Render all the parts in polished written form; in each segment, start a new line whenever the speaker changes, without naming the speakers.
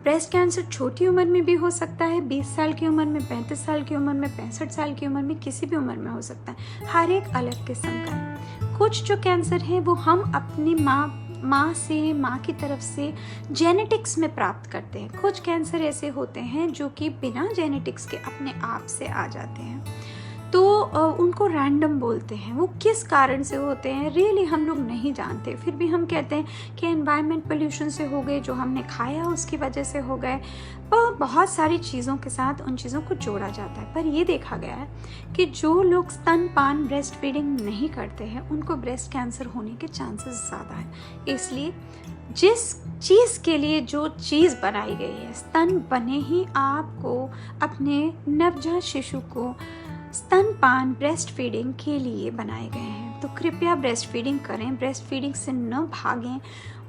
Breast cancer छोटी उम्र में भी हो सकता है, 20 साल की उम्र में, 35 साल की उम्र में, 65 साल की उम्र में, किसी भी उम्र में हो सकता है। हर एक अलग किस्म का है। कुछ जो कैंसर है वो हम अपनी माँ की तरफ से जेनेटिक्स में प्राप्त करते हैं। कुछ कैंसर ऐसे होते हैं जो कि बिना जेनेटिक्स के अपने आप से आ जाते हैं, तो उनको रैंडम बोलते हैं। वो किस कारण से होते हैं रियली हम लोग नहीं जानते, फिर भी हम कहते हैं कि एनवायरनमेंट पोल्यूशन से हो गए, जो हमने खाया उसकी वजह से हो गए, और बहुत सारी चीज़ों के साथ उन चीज़ों को जोड़ा जाता है। पर ये देखा गया है कि जो लोग स्तनपान ब्रेस्ट फीडिंग नहीं करते हैं उनको ब्रेस्ट कैंसर होने के चांसेस ज़्यादा हैं। इसलिए जिस चीज़ के लिए जो चीज़ बनाई गई है, स्तन बने ही आपको अपने नवजात शिशु को स्तनपान ब्रेस्ट फीडिंग के लिए बनाए गए हैं। तो कृपया ब्रेस्ट फीडिंग करें, ब्रेस्ट फीडिंग से न भागें।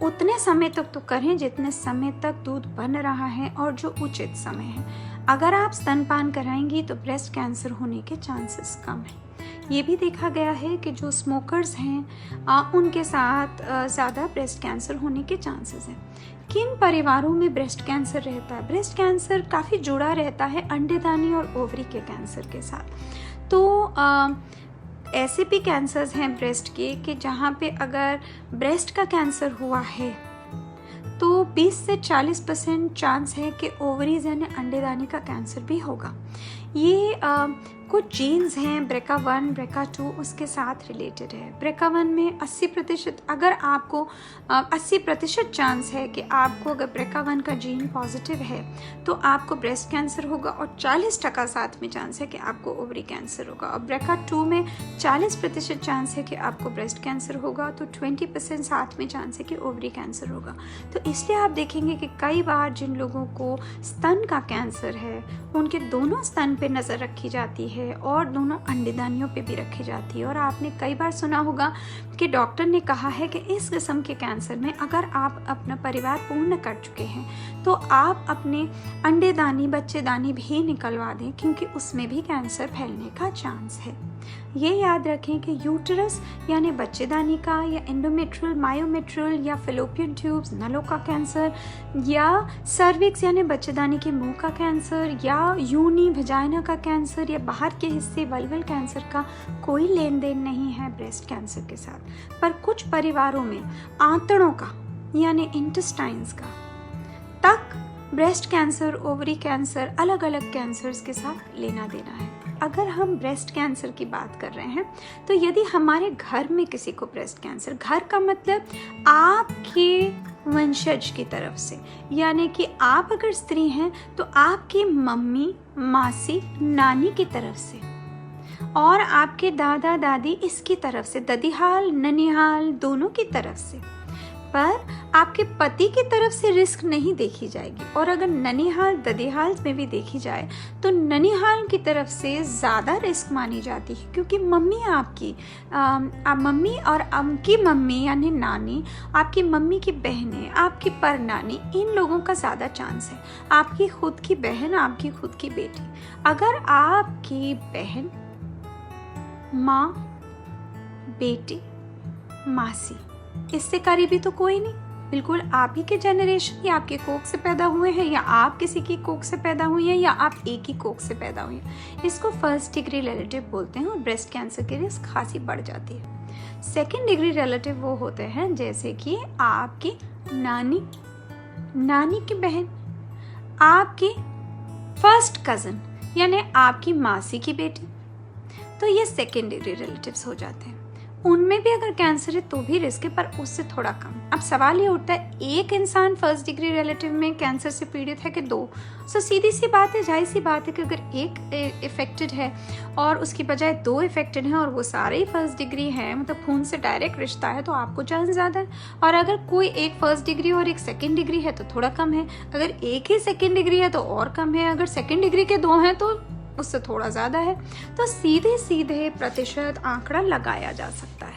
उतने समय तक तो करें जितने समय तक दूध बन रहा है और जो उचित समय है। अगर आप स्तनपान कराएंगी तो ब्रेस्ट कैंसर होने के चांसेस कम हैं। ये भी देखा गया है कि जो स्मोकर्स हैं उनके साथ ज़्यादा ब्रेस्ट कैंसर होने के चांसेस हैं। किन परिवारों में ब्रेस्ट कैंसर रहता है? ब्रेस्ट कैंसर काफ़ी जुड़ा रहता है अंडेदानी और ओवरी के कैंसर के साथ। तो ऐसे भी कैंसर्स हैं ब्रेस्ट के कि जहाँ पे अगर ब्रेस्ट का कैंसर हुआ है तो 20 से 40% चांस है कि ओवरीज यानी अंडेदानी का कैंसर भी होगा। ये कुछ जीन्स हैं BRCA1, BRCA2 उसके साथ रिलेटेड है। BRCA1 में 80%, अगर आपको 80% चांस है कि आपको अगर BRCA1 का जीन पॉजिटिव है तो आपको ब्रेस्ट कैंसर होगा, और 40% साथ में चांस है कि आपको ओवरी कैंसर होगा। और BRCA2 में 40% चांस है कि आपको ब्रेस्ट कैंसर होगा, तो 20% साथ में चांस है कि ओवरी कैंसर होगा। तो इसलिए आप देखेंगे कि कई बार जिन लोगों को स्तन का कैंसर है उनके दोनों स्तन पे नज़र रखी जाती है और दोनों अंडेदानियों पे भी रखी जाती है। और आपने कई बार सुना होगा कि डॉक्टर ने कहा है कि इस किस्म के कैंसर में अगर आप अपना परिवार पूर्ण कर चुके हैं तो आप अपने अंडेदानी बच्चेदानी भी निकलवा दें, क्योंकि उसमें भी कैंसर फैलने का चांस है। ये याद रखें कि यूटरस यानी बच्चेदानी का, या एंडोमेट्रियल, मायोमेट्रियल या फेलोपियन ट्यूब्स नलों का कैंसर, या सर्विक्स यानी बच्चेदानी के मुंह का कैंसर, या यूनी वजाइना का कैंसर, या बाहर के हिस्से वल्वल कैंसर का कोई लेन देन नहीं है ब्रेस्ट कैंसर के साथ। पर कुछ परिवारों में आंतड़ों का यानी इंटेस्टाइन्स का तक ब्रेस्ट कैंसर, ओवरी कैंसर, अलग अलग कैंसर्स के साथ लेना देना है। अगर हम ब्रेस्ट कैंसर की बात कर रहे हैं तो यदि हमारे घर में किसी को ब्रेस्ट कैंसर, घर का मतलब आपके वंशज की तरफ से, यानी कि आप अगर स्त्री हैं तो आपकी मम्मी, मासी, नानी की तरफ से, और आपके दादा दादी इसकी तरफ से, ददीहाल ननिहाल दोनों की तरफ से। पर आपके पति की तरफ से रिस्क नहीं देखी जाएगी। और अगर ननिहाल ददीहाल में भी देखी जाए तो ननिहाल की तरफ से ज़्यादा रिस्क मानी जाती है, क्योंकि मम्मी आपकी मम्मी और आपकी मम्मी यानी नानी, आपकी मम्मी की बहनें, आपकी परनानी, इन लोगों का ज़्यादा चांस है। आपकी खुद की बहन, आपकी खुद की बेटी, अगर आपकी बहन, माँ, बेटी, मासी, इससे करीबी तो कोई नहीं, बिल्कुल आप ही के जेनरेशन या आपके कोख से पैदा हुए हैं, या आप किसी की कोख से पैदा हुई हैं, या आप एक ही कोख से पैदा हुई हैं, इसको फर्स्ट डिग्री रिलेटिव बोलते हैं। और ब्रेस्ट कैंसर की रिस्क खासी बढ़ जाती है। सेकेंड डिग्री रिलेटिव वो होते हैं जैसे कि आपकी नानी, नानी की बहन, आपकी फर्स्ट कज़न यानी आपकी मासी की बेटी, तो ये सेकेंड डिग्री रिलेटिव्स हो जाते हैं। उनमें भी अगर कैंसर है तो भी रिस्क है, पर उससे थोड़ा कम। अब सवाल ये उठता है, एक इंसान फर्स्ट डिग्री रिलेटिव में कैंसर से पीड़ित है कि दो? सो सीधी सी बात है, जाहिर सी बात है कि अगर एक इफेक्टेड है और उसकी बजाय दो इफेक्टेड हैं और वो सारे ही फर्स्ट डिग्री हैं, मतलब खून से डायरेक्ट रिश्ता है, तो आपको चांस ज़्यादा है। और अगर कोई एक फर्स्ट डिग्री और एक सेकेंड डिग्री है तो थोड़ा कम है। अगर एक ही सेकेंड डिग्री है तो और कम है। अगर सेकेंड डिग्री के दो हैं तो उससे थोड़ा ज़्यादा है। तो सीधे सीधे प्रतिशत आंकड़ा लगाया जा सकता है।